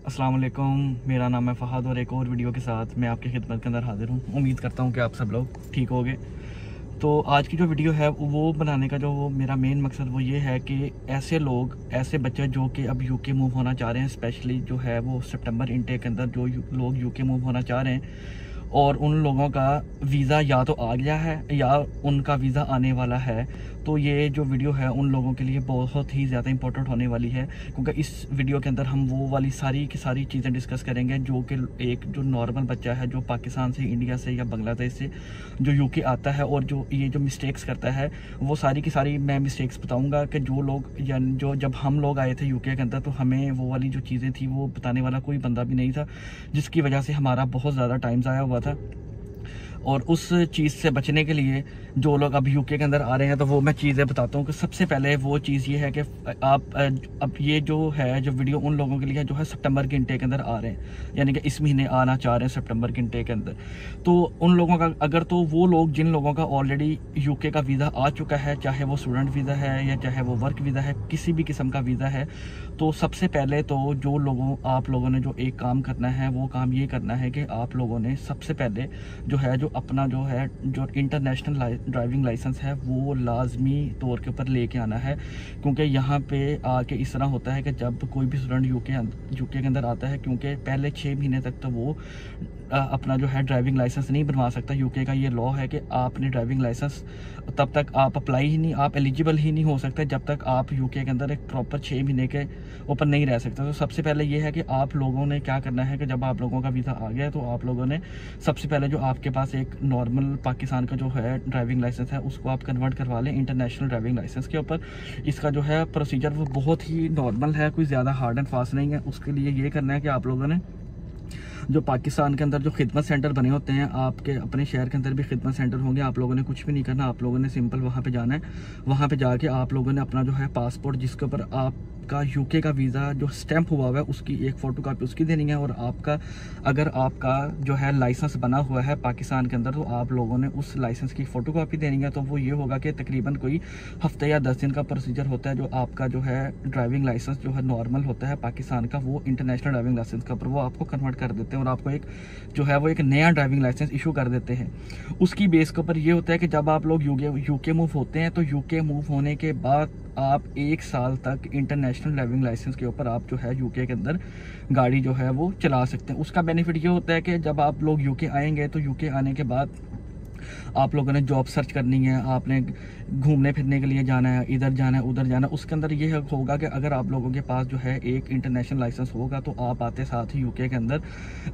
अस्सलाम वालेकुम, मेरा नाम है फ़हद और एक और वीडियो के साथ मैं आपकी खिदमत के अंदर हाजिर हूँ। उम्मीद करता हूँ कि आप सब लोग ठीक होंगे। तो आज की जो वीडियो है वो बनाने का जो मेरा मेन मकसद वो ये है कि ऐसे लोग, ऐसे बच्चे जो कि अब यूके मूव होना चाह रहे हैं, स्पेशली जो है वो सितंबर इनटेक के अंदर जो लोग यूके मूव होना चाह रहे हैं और उन लोगों का वीज़ा या तो आ गया है या उनका वीज़ा आने वाला है, तो ये जो वीडियो है उन लोगों के लिए बहुत ही ज़्यादा इंपॉर्टेंट होने वाली है, क्योंकि इस वीडियो के अंदर हम वो वाली सारी की सारी चीज़ें डिस्कस करेंगे जो कि एक जो नॉर्मल बच्चा है जो पाकिस्तान से, इंडिया से या बांग्लादेश से जो यूके आता है और जो ये जो मिस्टेक्स करता है, वो सारी की सारी मैं मिस्टेक्स बताऊँगा कि जो लोग या जो जब हम लोग आए थे यूके के अंदर तो हमें वो वाली जो चीज़ें थी वो बताने वाला कोई बंदा भी नहीं था, जिसकी वजह से हमारा बहुत ज़्यादा टाइम ज़ाया हुआ था। और उस चीज़ से बचने के लिए जो लोग अब यूके के अंदर आ रहे हैं तो वो मैं चीज़ें बताता हूँ कि सबसे पहले वो चीज़ ये है कि आप अब ये जो है जो वीडियो उन लोगों के लिए जो है सितंबर के इंटेक के अंदर आ रहे हैं, यानी कि इस महीने आना चाह रहे हैं सितंबर के इंटेक के अंदर। तो उन लोगों का अगर तो वो लोग जिन लोगों का ऑलरेडी यूके का वीज़ा आ चुका है, चाहे वो स्टूडेंट वीज़ा है या चाहे वो वर्क वीज़ा है, किसी भी किस्म का वीज़ा है, तो सबसे पहले तो जो लोगों आप लोगों ने जो एक काम करना है वो काम ये करना है कि आप लोगों ने सबसे पहले जो है जो अपना जो है जो इंटरनेशनल ड्राइविंग लाइसेंस है वो लाजमी तौर के ऊपर लेके आना है, क्योंकि यहाँ पे आके इस तरह होता है कि जब कोई भी स्टूडेंट यूके के अंदर आता है, क्योंकि पहले 6 महीने तक तो वो अपना जो है ड्राइविंग लाइसेंस नहीं बनवा सकता। यूके का ये लॉ है कि आपने ड्राइविंग लाइसेंस तब तक आप अप्लाई ही नहीं, आप एलिजिबल ही नहीं हो सकते जब तक आप यूके के अंदर एक प्रॉपर 6 महीने के ऊपर नहीं रह सकते। तो सबसे पहले ये है कि आप लोगों ने क्या करना है कि जब आप लोगों का वीज़ा आ गया तो आप लोगों ने सबसे पहले जो आपके पास एक नॉर्मल पाकिस्तान का जो है ड्राइविंग लाइसेंस है उसको आप कन्वर्ट करवा लें इंटरनेशनल ड्राइविंग लाइसेंस के ऊपर। इसका जो है प्रोसीजर वो बहुत ही नॉर्मल है, कोई ज़्यादा हार्ड एंड फास्ट नहीं है। उसके लिए ये करना है कि आप लोगों ने जो पाकिस्तान के अंदर जो खिदमत सेंटर बने होते हैं, आपके अपने शहर के अंदर भी खिदमत सेंटर होंगे, आप लोगों ने कुछ भी नहीं करना, आप लोगों ने सिंपल वहाँ पे जाना है। वहाँ पे जाके आप लोगों ने अपना जो है पासपोर्ट जिसके ऊपर आपका यूके का वीज़ा जो स्टैंप हुआ हुआ है उसकी एक फ़ोटो कापी उसकी देनी है, और आपका अगर आपका जो है लाइसेंस बना हुआ है पाकिस्तान के अंदर तो आप लोगों ने उस लाइसेंस की फ़ोटो कापी देनी है। तो वो ये होगा कि तकरीबन कोई हफ्ते या 10 दिन का प्रोसीजर होता है। जो आपका जो है ड्राइविंग लाइसेंस जो है नॉर्मल होता है पाकिस्तान का, वो इंटरनेशनल ड्राइविंग लाइसेंस का ऊपर वो आपको कन्वर्ट कर देते हैं और आपको एक जो है वो एक नया ड्राइविंग लाइसेंस इशू कर देते हैं। उसकी बेस के ऊपर ये होता है कि जब आप लोग यूके मूव होते हैं तो यूके मूव होने के बाद आप 1 साल तक इंटरनेशनल ड्राइविंग लाइसेंस के ऊपर आप जो है यूके के अंदर गाड़ी जो है वो चला सकते हैं। उसका बेनिफिट ये होता है कि जब आप लोग यूके आएंगे तो यूके आने के बाद आप लोगों ने जॉब सर्च करनी है, आपने घूमने फिरने के लिए जाना है, इधर जाना है उधर जाना है। उसके अंदर ये होगा कि अगर आप लोगों के पास जो है एक इंटरनेशनल लाइसेंस होगा तो आप आते साथ ही यूके के अंदर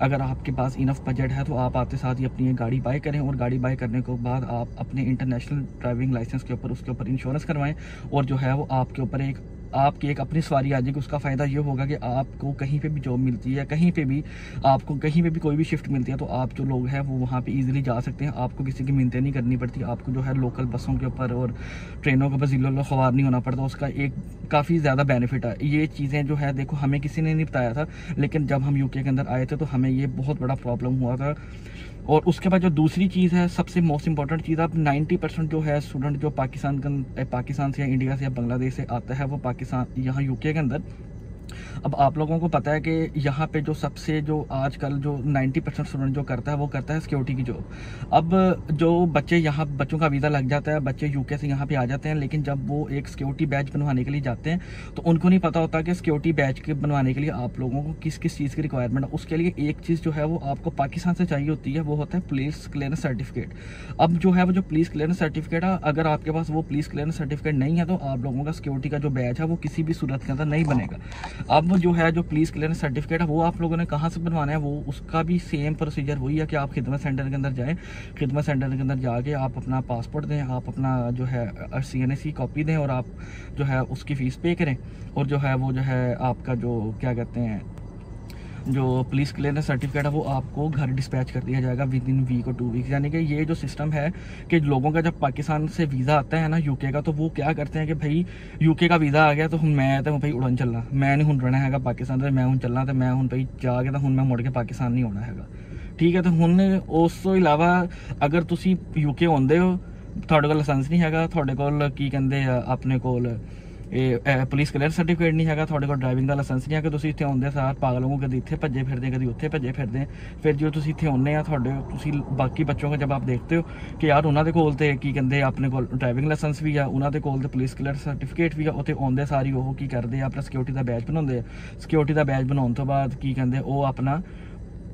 अगर आपके पास इनफ बजट है तो आप आते साथ ही अपनी एक गाड़ी बाय करें, और गाड़ी बाय करने के बाद आप अपने इंटरनेशनल ड्राइविंग लाइसेंस के ऊपर उसके ऊपर इंश्योरेंस करवाएं, और जो है वो आपके ऊपर एक आपकी एक अपनी सवारी आ जाएगी। उसका फ़ायदा ये होगा कि आपको कहीं पे भी जॉब मिलती है, कहीं पे भी आपको कहीं पे भी कोई भी शिफ्ट मिलती है तो आप जो लोग हैं वो वहाँ पे इजीली जा सकते हैं। आपको किसी की मिन्नतें नहीं करनी पड़ती, आपको जो है लोकल बसों के ऊपर और ट्रेनों के ऊपर ज़िलो ख़वार नहीं होना पड़ता। उसका एक काफ़ी ज़्यादा बेनिफिट है। ये चीज़ें जो है देखो हमें किसी ने नहीं बताया था, लेकिन जब हम यूके के अंदर आए थे तो हमें ये बहुत बड़ा प्रॉब्लम हुआ था। और उसके बाद जो दूसरी चीज़ है, सबसे मोस्ट इंपॉर्टेंट चीज़, अब 90% जो है स्टूडेंट जो पाकिस्तान से या इंडिया से या बांग्लादेश से आता है वो पाकिस्तान यहाँ यूके के अंदर। अब आप लोगों को पता है कि यहाँ पे जो सबसे जो आजकल जो 90% स्टूडेंट जो करता है वो करता है सिक्योरिटी की जॉब। अब जो बच्चे यहाँ बच्चों का वीज़ा लग जाता है, बच्चे यूके से यहाँ पे आ जाते हैं, लेकिन जब वो एक सिक्योरिटी बैच बनवाने के लिए जाते हैं तो उनको नहीं पता होता कि सिक्योरिटी बैच के बनवाने के लिए आप लोगों को किस किस चीज़ की रिक्वायरमेंट है। उसके लिए एक चीज़ जो है वो आपको पाकिस्तान से चाहिए होती है, वो होता है पुलिस क्लियरेंस सर्टिफिकेट। अब जो है वो जो पुलिस क्लियरेंस सर्टिफिकेट है, अगर आपके पास वो पुलिस क्लियरेंस सर्टिफिकेट नहीं है तो आप लोगों का सिक्योरिटी का जो बैच है वो किसी भी सूरत के अंदर नहीं बनेगा। अब जो है जो पुलिस क्लियरेंस सर्टिफिकेट है वो आप लोगों ने कहाँ से बनवाना है, वो उसका भी सेम प्रोसीजर वही है कि आप खिदमत सेंटर के अंदर जाएं, खिदमत सेंटर के अंदर जाके आप अपना पासपोर्ट दें, आप अपना जो है CNA की कॉपी दें और आप जो है उसकी फ़ीस पे करें, और जो है वो जो है आपका जो क्या कहते हैं जो पुलिस क्लियरेंस सर्टिफिकेट है वो आपको घर डिस्पैच कर दिया जाएगा विद इन वीक और 2 वीक। यानी कि ये जो सिस्टम है कि लोगों का जब पाकिस्तान से वीज़ा आता है ना यूके का, तो वो क्या करते हैं कि भाई यूके का वीज़ा आ गया तो मैं तो भाई उड़न चलना, मैं नहीं रहना है पाकिस्तान से, मैं हूँ चलना तो मैं हूँ भाई जाके तो हूँ मैं मुड़ के पाकिस्तान नहीं होना है। ठीक है, तो हूँ उस तो इलावा अगर तुसी यूके आते हो ਤੁਹਾਡੇ ਕੋਲ ਲਾਇਸੈਂਸ ਨਹੀਂ ਹੈਗਾ, ਤੁਹਾਡੇ ਕੋਲ ਕੀ ਕਹਿੰਦੇ ਆ ਆਪਣੇ ਕੋਲ ਇਹ ਪੁਲਿਸ ਕਲੀਅਰ ਸਰਟੀਫਿਕੇਟ ਨਹੀਂ ਹੈਗਾ, ਤੁਹਾਡੇ ਕੋਲ ਡਰਾਈਵਿੰਗ ਦਾ ਲਾਇਸੈਂਸ ਨਹੀਂ ਹੈਗਾ, ਤੁਸੀਂ ਇੱਥੇ ਆਉਂਦੇ ਸਾਰ ਪਾਗਲ ਵਾਂਗੂ कभी ਇੱਥੇ ਭੱਜੇ ਫਿਰਦੇ ਕਦੀ ਉੱਥੇ ਭੱਜੇ ਫਿਰਦੇ। ਫਿਰ ਜਦੋਂ ਤੁਸੀਂ ਇੱਥੇ ਆਉਂਦੇ ਆ ਤੁਹਾਡੇ ਤੁਸੀਂ ਬਾਕੀ ਬੱਚੋਂ को जब आप देखते हो कि यार ਉਹਨਾਂ ਦੇ ਕੋਲ ਤੇ ਕੀ ਕਹਿੰਦੇ ਆਪਣੇ ਕੋਲ ਡਰਾਈਵਿੰਗ ਲਾਇਸੈਂਸ ਵੀ ਆ, ਉਹਨਾਂ ਦੇ ਕੋਲ ਤੇ ਪੁਲਿਸ ਕਲੀਅਰ ਸਰਟੀਫਿਕੇਟ ਵੀ ਆ, ਉੱਥੇ ਆਉਂਦੇ ਸਾਰੀ ਉਹ ਕੀ ਕਰਦੇ ਆ ਆਪਣਾ ਸਿਕਿਉਰਿਟੀ ਦਾ ਬੈਜ ਬਣਾਉਂਦੇ ਆ। ਸਿਕਿਉਰਿਟੀ ਦਾ ਬੈਜ ਬਣਾਉਣ ਤੋਂ ਬਾਅਦ ਕੀ ਕਹਿੰਦੇ ਉਹ ਆਪਣਾ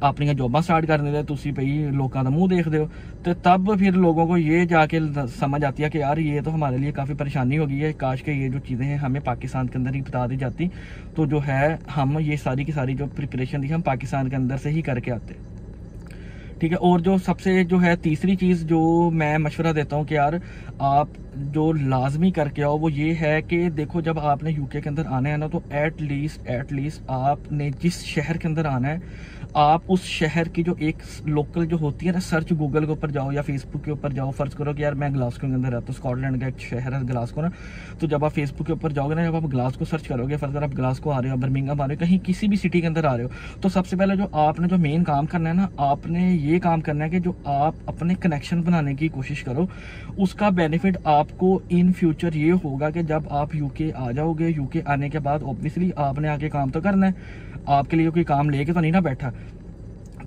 अपनी जॉबां स्टार्ट करने दे तुसी भाई लोगों का मुंह देखते हो, तो तब फिर लोगों को ये जाके समझ आती है कि यार ये तो हमारे लिए काफ़ी परेशानी हो गई है, काश के ये जो चीज़ें हैं हमें पाकिस्तान के अंदर ही बता दी जाती, तो जो है हम ये सारी की सारी जो प्रिपरेशन थी हम पाकिस्तान के अंदर से ही करके आते। ठीक है। और जो सबसे जो है तीसरी चीज़ जो मैं मशवरा देता हूँ कि यार आप जो लाजमी करके आओ वो ये है कि देखो जब आपने यूके के अंदर आना है ना, तो एटलीस्ट आपने जिस शहर के अंदर आना है आप उस शहर की जो एक लोकल जो होती है ना, सर्च गूगल के ऊपर जाओ या फेसबुक के ऊपर जाओ, फर्ज करो कि यार मैं ग्लासगो के अंदर रहता हूँ, स्कॉटलैंड का एक शहर है ग्लासगो ना, तो जब आप फेसबुक के ऊपर जाओगे ना, जब आप ग्लासगो सर्च करोगे, फर्ज करो आप ग्लासगो आ रहे हो, बर्मिंघम आ रहे हो, कहीं किसी भी सिटी के अंदर आ रहे हो, तो सबसे पहले जो आपने जो मेन काम करना है ना, आपने ये काम करना है कि जो आप अपने कनेक्शन बनाने की कोशिश करो। उसका बेनिफिट आपको इन फ्यूचर ये होगा कि जब आप यूके आ जाओगे, यूके आने के बाद ऑब्वियसली आपने आगे काम तो करना है, आपके लिए कोई काम लेके तो नहीं ना बैठा,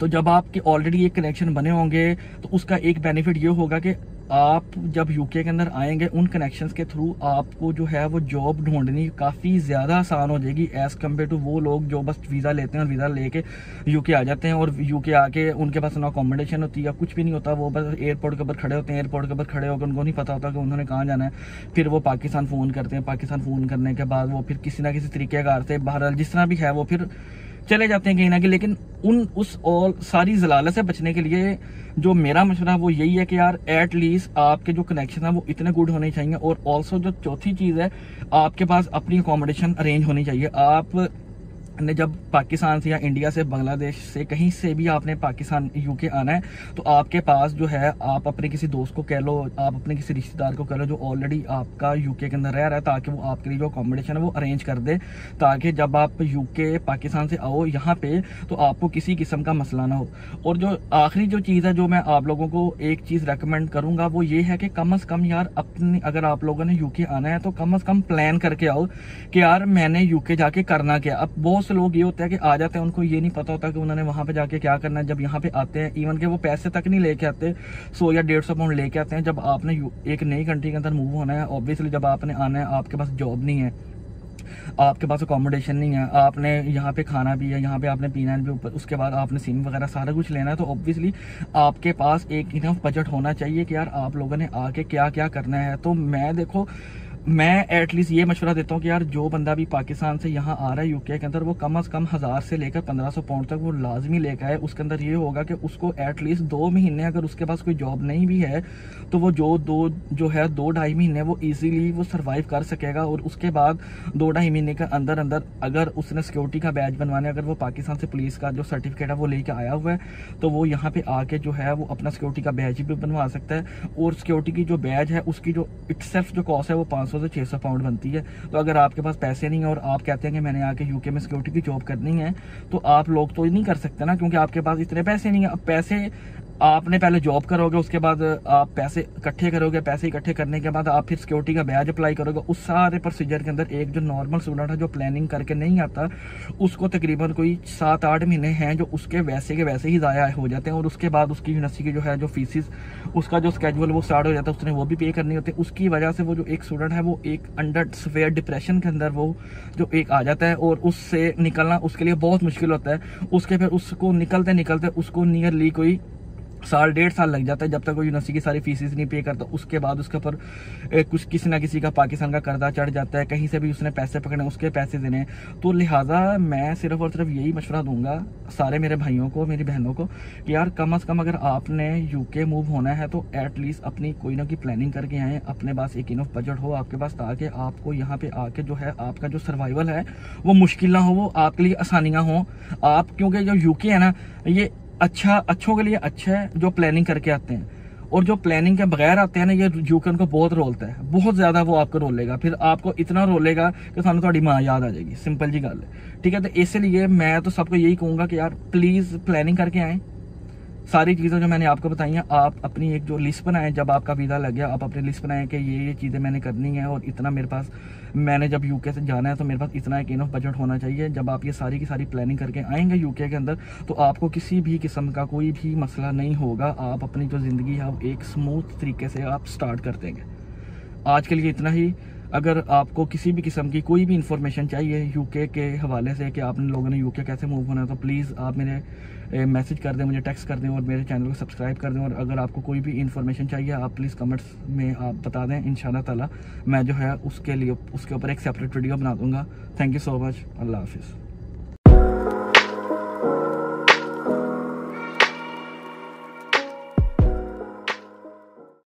तो जब आपके ऑलरेडी एक कनेक्शन बने होंगे तो उसका एक बेनिफिट ये होगा कि आप जब यूके के अंदर आएंगे उन कनेक्शंस के थ्रू आपको जो है वो जॉब ढूंढनी काफ़ी ज़्यादा आसान हो जाएगी एज़ कम्पेयर टू वो लोग जो बस वीज़ा लेते हैं और वीज़ा लेके यूके आ जाते हैं, और यूके आके उनके पास ना अकोमोडेशन होती है या कुछ भी नहीं होता, वो बस एयरपोर्ट के ऊपर खड़े होते हैं, एयरपोर्ट के ऊपर खड़े होकर उनको नहीं पता होता कि उन्होंने कहाँ जाना है। फिर वो पाकिस्तान फ़ोन करते हैं, पाकिस्तान फ़ोन करने के बाद वो फिर किसी ना किसी तरीक़ेकार से बहरहाल जिस तरह भी है वो फिर चले जाते हैं कहीं ना कहीं। लेकिन उस और सारी जलालत से बचने के लिए जो मेरा मशवरा वो यही है कि यार एटलीस्ट आपके जो कनेक्शन है वो इतने गुड होने चाहिए। और ऑल्सो जो चौथी चीज़ है, आपके पास अपनी अकोमोडेशन अरेंज होनी चाहिए। आप ने जब पाकिस्तान से या इंडिया से बांग्लादेश से कहीं से भी आपने पाकिस्तान यूके आना है, तो आपके पास जो है आप अपने किसी दोस्त को कह लो, आप अपने किसी रिश्तेदार को कह लो जो ऑलरेडी आपका यूके के अंदर रह रहा है, ताकि वो आपके लिए जो अकोमोडेशन है वो अरेंज कर दे, ताकि जब आप यूके पाकिस्तान से आओ यहाँ पे तो आपको किसी किस्म का मसला ना हो। और जो आखिरी जो चीज़ है जो मैं आप लोगों को एक चीज़ रेकमेंड करूँगा वो ये है कि कम अज़ कम यार अपनी, अगर आप लोगों ने यूके आना है तो कम अज़ कम प्लान करके आओ कि यार मैंने यूके जाके करना क्या। अब बहुत से लोग ये होते हैं कि आ जाते हैं, उनको ये नहीं पता होता कि उन्होंने वहाँ पे जाके क्या करना है। जब यहाँ पे आते हैं इवन के वो पैसे तक नहीं लेके आते, 100 या 150 पाउंड लेके आते हैं। जब आपने एक नई कंट्री के अंदर मूव होना है, ऑब्वियसली जब आपने आना है, आपके पास जॉब नहीं है, आपके पास अकोमोडेशन नहीं है, आपने यहाँ पे खाना भी है, यहाँ पे आपने पीना भी, ऊपर उसके बाद आपने सिम वगैरह सारा कुछ लेना है, तो ऑब्वियसली आपके पास एक इनफ बजट होना चाहिए कि यार आप लोगों ने आके क्या क्या करना है। तो मैं एटलीस्ट ये मशवरा देता हूँ कि यार जो बंदा भी पाकिस्तान से यहाँ आ रहा है यूके के अंदर, वो कम अज़ कम 1000 से लेकर 1500 पाउंड तक वो लाजमी लेकर आए। उसके अंदर ये होगा कि उसको एटलीस्ट 2 महीने, अगर उसके पास कोई जॉब नहीं भी है तो वो जो 2-2.5 महीने वो इजीली वो सर्वाइव कर सकेगा। और उसके बाद 2-2.5 महीने के अंदर अंदर अगर उसने सिक्योरिटी का बैज बनवाने, अगर वो पाकिस्तान से पुलिस का जो सर्टिफिकेट है वो लेके आया हुआ है, तो वो यहाँ पे आके जो है वो अपना सिक्योरिटी का बैज भी बनवा सकता है। और सिक्योरिटी की जो बैज है उसकी जो इटसेल्फ जो कॉस्ट है वो 500 से 600 पाउंड बनती है। तो अगर आपके पास पैसे नहीं है और आप कहते हैं कि मैंने आके यूके में सिक्योरिटी की जॉब करनी है, तो आप लोग तो नहीं कर सकते ना, क्योंकि आपके पास इतने पैसे नहीं है। अब पैसे आपने पहले जॉब करोगे, उसके बाद आप पैसे इकट्ठे करोगे, पैसे इकट्ठे करने के बाद आप फिर सिक्योरिटी का बैज अप्लाई करोगे। उस सारे प्रोसीजर के अंदर एक जो नॉर्मल स्टूडेंट है जो प्लानिंग करके नहीं आता, उसको तकरीबन कोई 7-8 महीने हैं जो उसके वैसे के वैसे ही ज़ाया हो जाते हैं। और उसके बाद उसकी यूनिवर्सिटी की जो है जो फीसिस, उसका जो स्केड्यूल वो स्टार्ट हो जाता है, उसने वो भी पे करनी होती है। उसकी वजह से वो जो एक स्टूडेंट है वो एक अंडर सवेयर डिप्रेशन के अंदर वो जो एक आ जाता है, और उससे निकलना उसके लिए बहुत मुश्किल होता है। उसके फिर उसको निकलते निकलते उसको नियरली कोई 1.5 साल लग जाता है जब तक वो यूनिवर्सिटी की सारी फीसिस नहीं पे करता। उसके बाद उसके ऊपर कुछ किसी ना किसी का पाकिस्तान का कर्जा चढ़ जाता है, कहीं से भी उसने पैसे पकड़े उसके पैसे देने। तो लिहाजा मैं सिर्फ और सिर्फ यही मशवरा दूंगा सारे मेरे भाइयों को, मेरी बहनों को, कि यार कम अज़ कम अगर आपने यूके मूव होना है तो एटलीस्ट अपनी कोई ना कोई प्लानिंग करके आएँ, अपने पास एक इनफ बजट हो आपके पास, ताकि आपको यहाँ पे आके जो है आपका जो सर्वाइवल है वो मुश्किल ना हो, वो आपके लिए आसानियाँ हों। आप क्योंकि जो यूके है ना, ये अच्छों के लिए अच्छा है जो प्लानिंग करके आते हैं, और जो प्लानिंग के बगैर आते हैं ना, ये यूके उनको बहुत रोलता है, बहुत ज़्यादा वो आपको रोलेगा। फिर आपको इतना रोलेगा कि सानू थोड़ी माँ याद आ जाएगी, सिंपल जी गल है। ठीक है, तो इसलिए मैं तो सबको यही कहूँगा कि यार प्लीज़ प्लानिंग करके आएँ, सारी चीज़ें जो मैंने आपको बताई हैं, आप अपनी एक जो लिस्ट बनाएं, जब आपका वीज़ा लग गया आप अपनी लिस्ट बनाएं कि ये चीज़ें मैंने करनी है और इतना मेरे पास, मैंने जब यूके से जाना है तो मेरे पास इतना एक इनफ बजट होना चाहिए। जब आप ये सारी की सारी प्लानिंग करके आएंगे यूके के अंदर, तो आपको किसी भी किस्म का कोई भी मसला नहीं होगा। आप अपनी जो ज़िंदगी है वो एक स्मूथ तरीके से आप स्टार्ट कर देंगे। आज के लिए इतना ही। अगर आपको किसी भी किस्म की कोई भी इंफॉर्मेशन चाहिए यूके के हवाले से कि आप लोगों ने यूके कैसे मूव होना है, तो प्लीज़ आप मेरे मैसेज कर दें, मुझे टेक्स्ट कर दें और मेरे चैनल को सब्सक्राइब कर दें। और अगर आपको कोई भी इंफॉर्मेशन चाहिए आप प्लीज़ कमेंट्स में आप बता दें। इंशाल्लाह ताला मैं जो है उसके ऊपर एक सेपरेट वीडियो बना दूँगा। Thank you so much. अल्लाह हाफिज़।